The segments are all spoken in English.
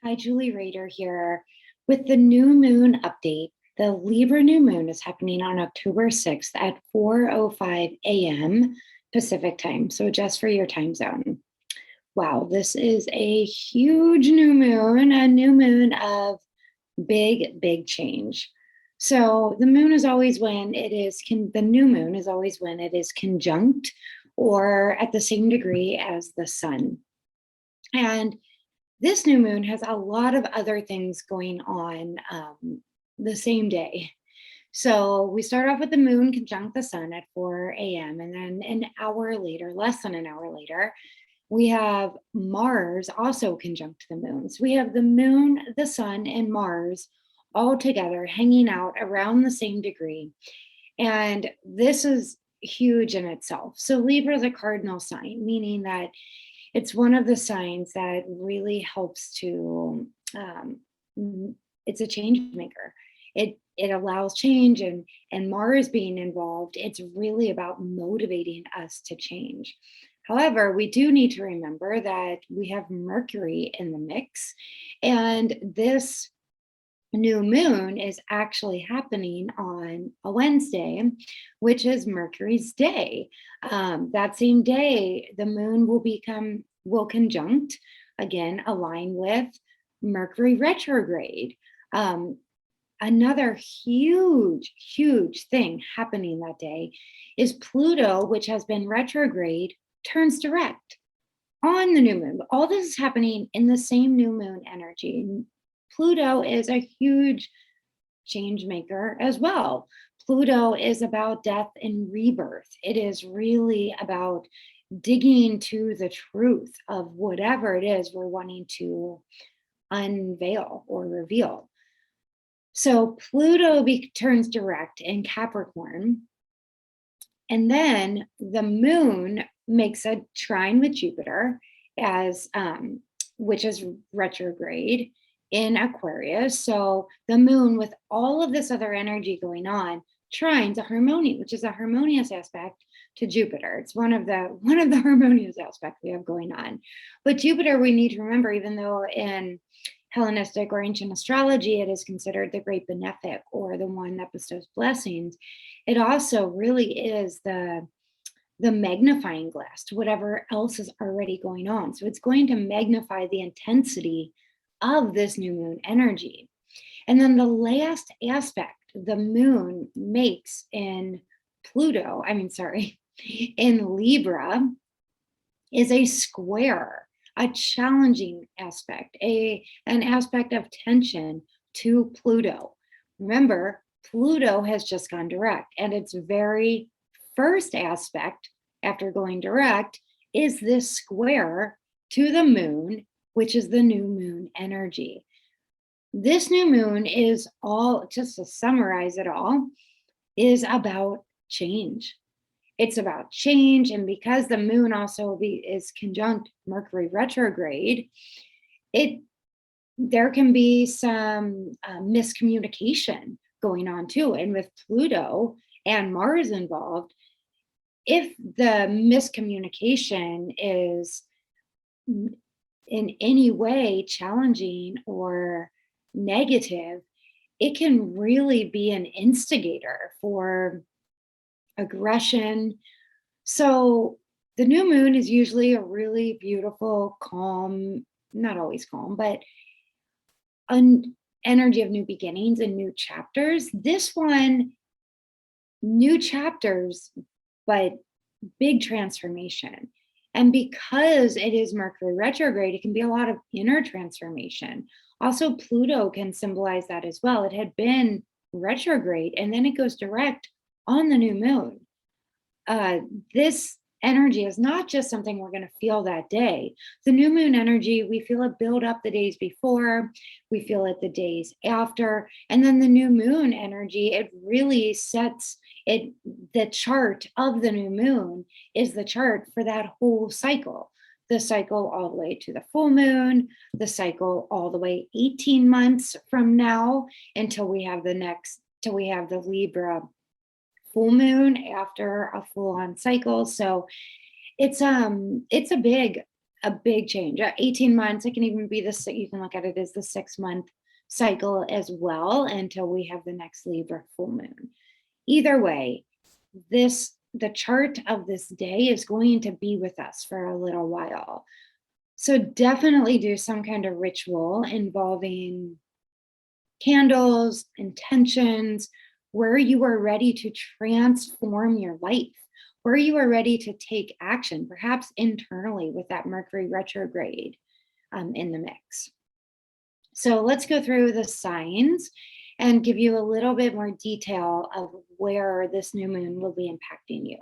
Hi, Julie Rader here with the new moon update. The Libra new moon is happening on October 6th at 4:05 a.m. Pacific time, so just for your time zone. Wow, this is a huge new moon, a new moon of big change. So the moon is always when it is the new moon is always when it is conjunct or at the same degree as the sun. And this new moon has a lot of other things going on the same day. So we start off with the moon conjunct the sun at 4 a.m. And then an hour later, less than an hour later, we have Mars also conjunct the moon. So we have the moon, the sun, and Mars all together hanging out around the same degree. And this is huge in itself. So Libra is a cardinal sign, meaning that it's one of the signs that really helps to it's a change maker. It allows change, and Mars being involved, it's really about motivating us to change. However, we do need to remember that we have Mercury in the mix, and this new moon is actually happening on a Wednesday, which is Mercury's day. That same day, the moon will conjunct, again, align with Mercury retrograde. Another huge thing happening that day is Pluto, which has been retrograde, turns direct on the new moon. All this is happening in the same new moon energy. Pluto is a huge change maker as well. Pluto is about death and rebirth. It is really about digging to the truth of whatever it is we're wanting to unveil or reveal. So Pluto turns direct in Capricorn, and then the moon makes a trine with Jupiter as which is retrograde in Aquarius. So the moon, with all of this other energy going on, trines a harmonious, which is a harmonious aspect to Jupiter. It's one of the harmonious aspects we have going on. But Jupiter, we need to remember, even though in Hellenistic or ancient astrology it is considered the great benefic or the one that bestows blessings, it also really is the magnifying glass to whatever else is already going on. So it's going to magnify the intensity of this new moon energy. And then the last aspect the moon makes in in Libra is a square, a challenging aspect, an aspect of tension to Pluto. Remember, Pluto has just gone direct, and its very first aspect after going direct is this square to the moon, which is the new moon energy. This new moon is all, just to summarize it all, is about change. It's about change, and because the moon also is conjunct Mercury retrograde, there can be some miscommunication going on too. And with Pluto and Mars involved, if the miscommunication is in any way challenging or negative, it can really be an instigator for aggression. So the new moon is usually a really beautiful, calm, not always calm, but an energy of new beginnings and new chapters. This one, new chapters, but big transformation. And because it is Mercury retrograde, it can be a lot of inner transformation. Also, Pluto can symbolize that as well. It had been retrograde, and then it goes direct on the new moon. This energy is not just something we're going to feel that day. The new moon energy, we feel it build up the days before, we feel it the days after, and then the new moon energy, it really sets it. The chart of the new moon is the chart for that whole cycle. The cycle all the way to the full moon, the cycle all the way 18 months from now until we have the Libra full moon after a full-on cycle. So it's a big a big change. 18 months, it can even be you can look at it as the 6-month cycle as well until we have the next Libra full moon. Either way, the chart of this day is going to be with us for a little while. So definitely do some kind of ritual involving candles, intentions, where you are ready to transform your life, where you are ready to take action, perhaps internally with that Mercury retrograde in the mix. So let's go through the signs and give you a little bit more detail of where this new moon will be impacting you.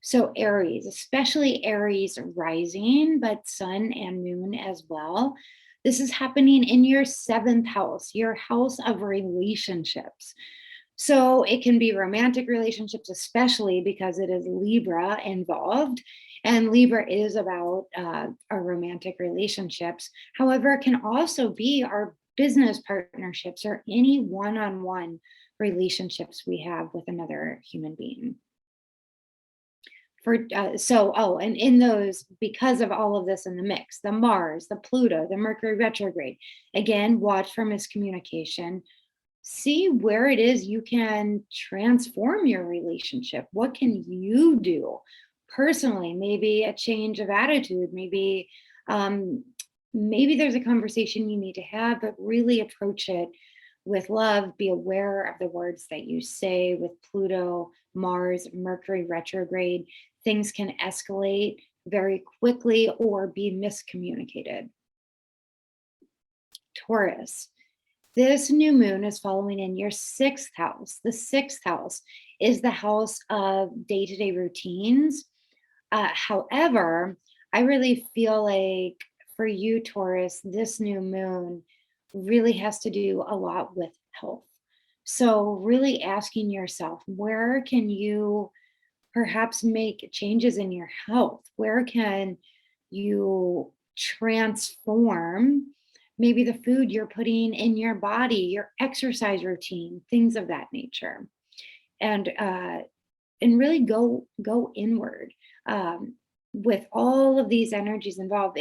So Aries, especially Aries rising, but sun and moon as well. This is happening in your 7th house, your house of relationships. So it can be romantic relationships, especially because it is Libra involved. And Libra is about our romantic relationships. However, it can also be our business partnerships or any one-on-one relationships we have with another human being. And in those, because of all of this in the mix, the Mars, the Pluto, the Mercury retrograde, again, watch for miscommunication. See where it is you can transform your relationship. What can you do personally? Maybe a change of attitude, maybe there's a conversation you need to have, but really approach it with love. Be aware of the words that you say. With Pluto, Mars, Mercury retrograde, things can escalate very quickly or be miscommunicated. Taurus, this new moon is following in your 6th house. The 6th house is the house of day-to-day routines. However, I really feel like for you, Taurus, this new moon really has to do a lot with health. So really asking yourself, where can you perhaps make changes in your health? Where can you transform maybe the food you're putting in your body, your exercise routine, things of that nature? And really go inward. With all of these energies involved,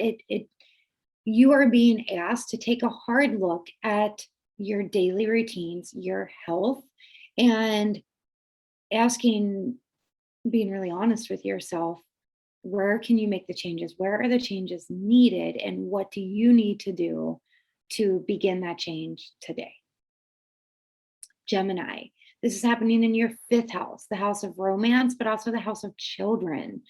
you are being asked to take a hard look at your daily routines, your health, and being really honest with yourself. Where can you make the changes? Where are the changes needed? And what do you need to do to begin that change today? Gemini, this is happening in your 5th house, the house of romance, but also the house of children.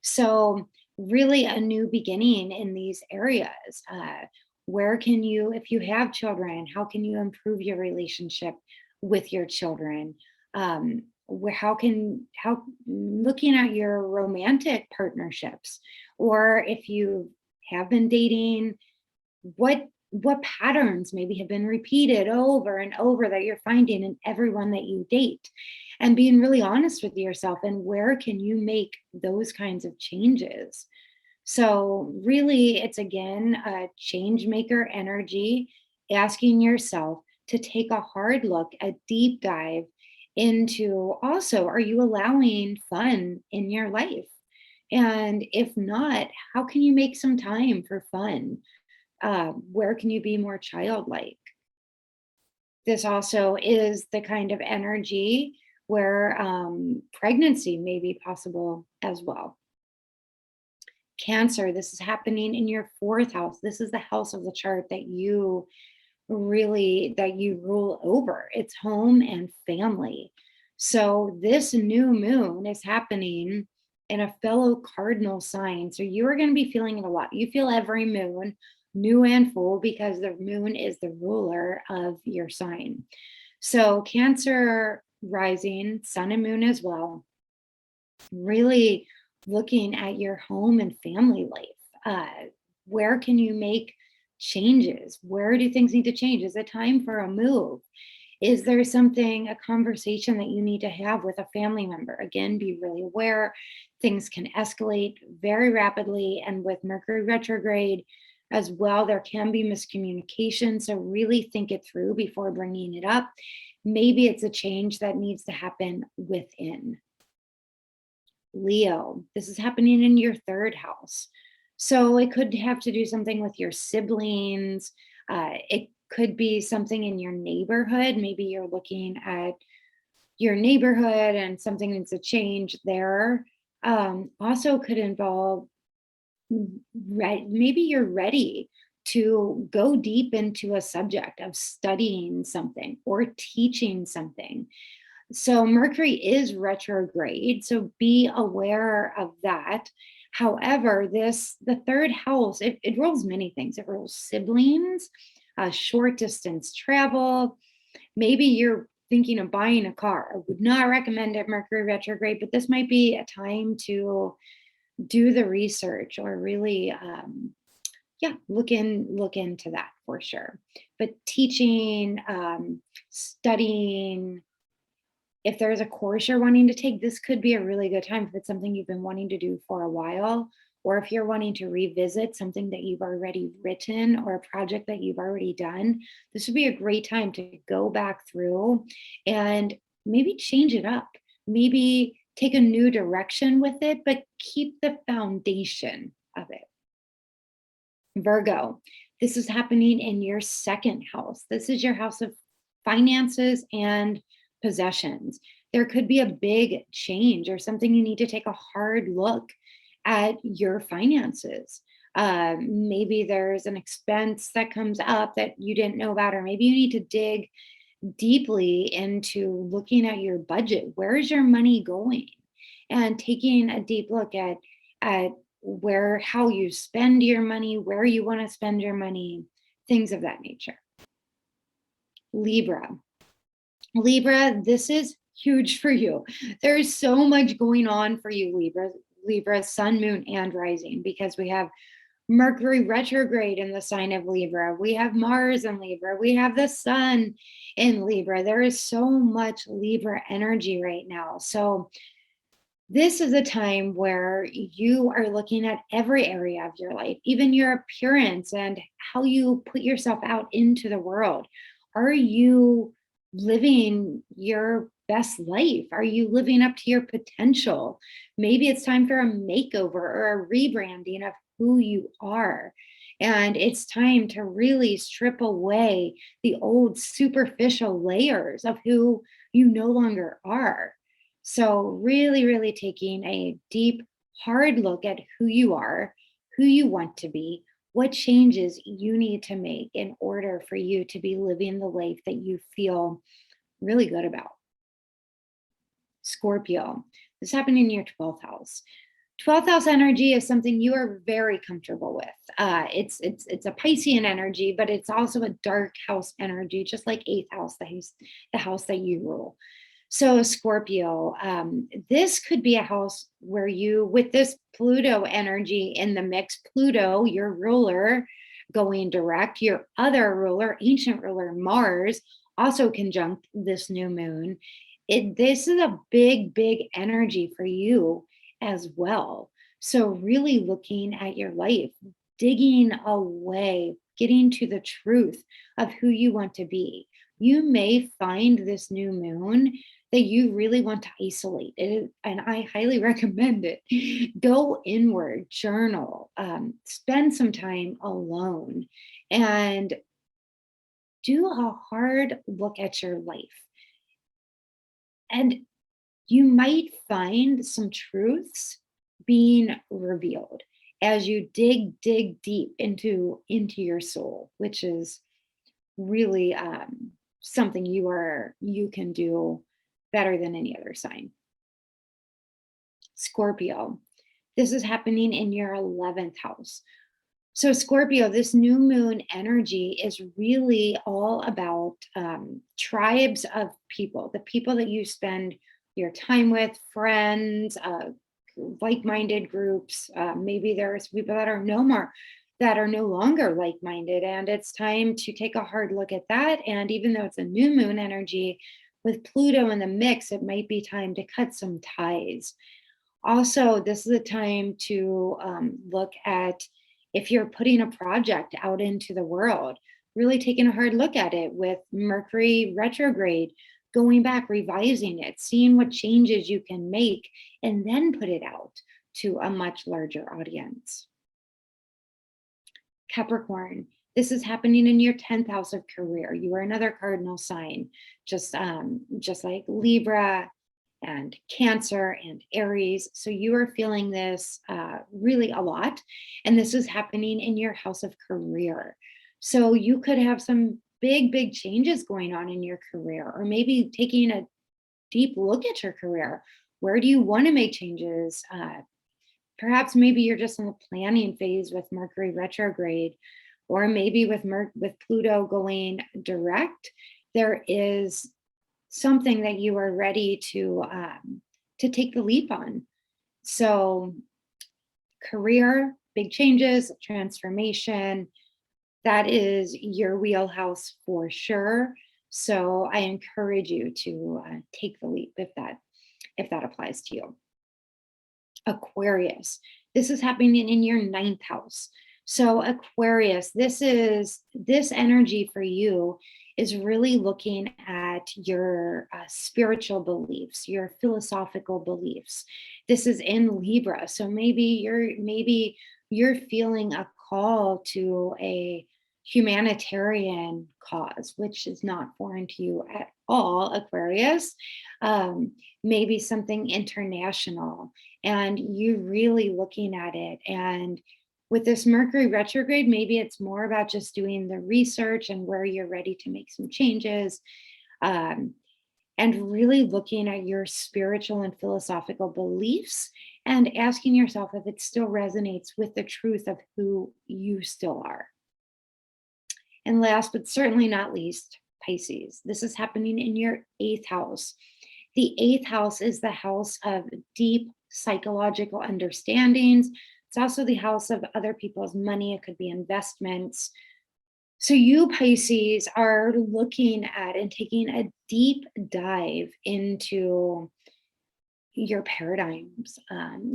So really a new beginning in these areas. Where can you, if you have children, how can you improve your relationship with your children? Looking at your romantic partnerships, or if you have been dating, what patterns maybe have been repeated over and over that you're finding in everyone that you date, and being really honest with yourself, and where can you make those kinds of changes? So really, it's again a change maker energy, asking yourself to take a hard look, a deep dive into also, are you allowing fun in your life? And if not, how can you make some time for fun? Where can you be more childlike? This also is the kind of energy where pregnancy may be possible as well. Cancer, this is happening in your 4th house. This is the house of the chart that you rule over. It's home and family. So this new moon is happening in a fellow cardinal sign. So you are going to be feeling it a lot. You feel every moon, new and full, because the moon is the ruler of your sign. So Cancer rising, sun and moon as well, really looking at your home and family life. Where can you make changes? Where do things need to change? Is it time for a move? Is there a conversation that you need to have with a family member? Again, be really aware. Things can escalate very rapidly. And with Mercury retrograde as well, there can be miscommunication. So really think it through before bringing it up. Maybe it's a change that needs to happen within. Leo, this is happening in your 3rd house. So it could have to do something with your siblings. It could be something in your neighborhood. Maybe you're looking at your neighborhood and something needs to change there. Also could involve right, maybe you're ready to go deep into a subject of studying something or teaching something. So Mercury is retrograde, so be aware of that. However, the third house, it rules many things. It rules siblings, short distance travel. Maybe you're thinking of buying a car. I would not recommend it Mercury retrograde, but this might be a time to do the research or really yeah, look into that for sure. But teaching, studying, if there's a course you're wanting to take, this could be a really good time if it's something you've been wanting to do for a while, or if you're wanting to revisit something that you've already written or a project that you've already done. This would be a great time to go back through and maybe change it up. Maybe take a new direction with it, but keep the foundation of it. Virgo, this is happening in your second house. This is your house of finances and possessions. There could be a big change or something you need to take a hard look at your finances. Maybe there's an expense that comes up that you didn't know about, or maybe you need to dig deeply into looking at your budget. Where is your money going? And taking a deep look at where how you spend your money, where you want to spend your money, things of that nature. Libra. Libra, this is huge for you. There's so much going on for you, Libra. Libra, sun, moon, and rising, because we have Mercury retrograde in the sign of Libra. We have Mars in Libra. We have the sun in Libra. There is so much Libra energy right now. So this is a time where you are looking at every area of your life, even your appearance and how you put yourself out into the world. Are you living your best life? Are you living up to your potential? Maybe it's time for a makeover or a rebranding of who you are. And it's time to really strip away the old superficial layers of who you no longer are. So, really, really taking a deep, hard look at who you are, who you want to be, what changes you need to make in order for you to be living the life that you feel really good about. Scorpio, this happened in your 12th house. 12th house energy is something you are very comfortable with. It's a Piscean energy, but it's also a dark house energy, just like 8th house, the house that you rule. So Scorpio, this could be a house where you, with this Pluto energy in the mix, Pluto, your ruler, going direct, your other ruler, ancient ruler, Mars, also conjunct this new moon. This is a big, big energy for you as well. So really looking at your life, digging away, getting to the truth of who you want to be. You may find this new moon that you really want to isolate it, and I highly recommend it. Go inward, journal, spend some time alone, and do a hard look at your life. And you might find some truths being revealed as you dig deep into your soul, which is really something you can do better than any other sign. Scorpio, this is happening in your 11th house. So Scorpio, this new moon energy is really all about tribes of people, the people that you spend your time with, friends, like-minded groups. Maybe there's people that are no longer like-minded, and it's time to take a hard look at that. And even though it's a new moon energy with Pluto in the mix, it might be time to cut some ties. Also, this is a time to look at if you're putting a project out into the world, really taking a hard look at it with Mercury retrograde, going back, revising it, seeing what changes you can make, and then put it out to a much larger audience. Capricorn, this is happening in your 10th house of career. You are another cardinal sign, just like Libra and Cancer and Aries. So you are feeling this really a lot. And this is happening in your house of career. So you could have some big changes going on in your career, or maybe taking a deep look at your career. Where do you want to make changes? Perhaps maybe you're just in the planning phase with Mercury retrograde, or maybe with Pluto going direct. There is something that you are ready to take the leap on. So, career, big changes, transformation. That is your wheelhouse for sure. So I encourage you to take the leap if that applies to you. Aquarius, this is happening in your 9th house. So Aquarius, this energy for you is really looking at your spiritual beliefs, your philosophical beliefs. This is in Libra, so maybe you're feeling a call to a humanitarian cause, which is not foreign to you at all, Aquarius. Maybe something international, and you really looking at it. And with this Mercury retrograde, maybe it's more about just doing the research and where you're ready to make some changes, and really looking at your spiritual and philosophical beliefs and asking yourself if it still resonates with the truth of who you still are. And last but certainly not least, Pisces. This is happening in your 8th house. The 8th house is the house of deep psychological understandings. It's also the house of other people's money. It could be investments. So you, Pisces, are looking at and taking a deep dive into your paradigms,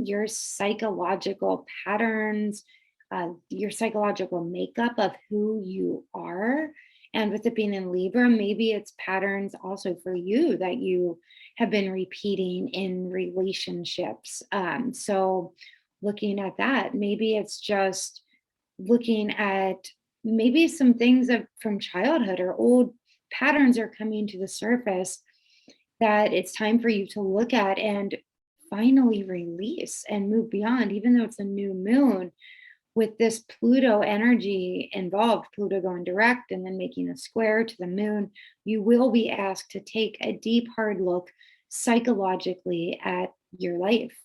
your psychological patterns, your psychological makeup of who you are. And with it being in Libra, maybe it's patterns also for you that you have been repeating in relationships. So looking at that, maybe it's just looking at maybe some things from childhood, or old patterns are coming to the surface that it's time for you to look at and finally release and move beyond, even though it's a new moon. With this Pluto energy involved, Pluto going direct and then making a square to the moon, you will be asked to take a deep, hard look psychologically at your life,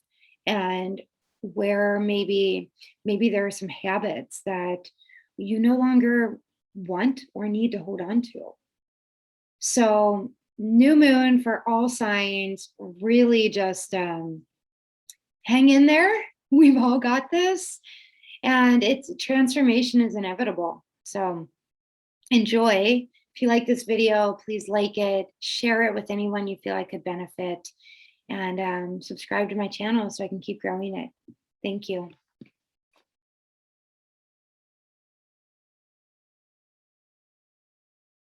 and where maybe there are some habits that you no longer want or need to hold on to. So new moon for all signs, really just hang in there. We've all got this. And transformation is inevitable. So enjoy. If you like this video, please like it, share it with anyone you feel like could benefit, and subscribe to my channel so I can keep growing it. Thank you.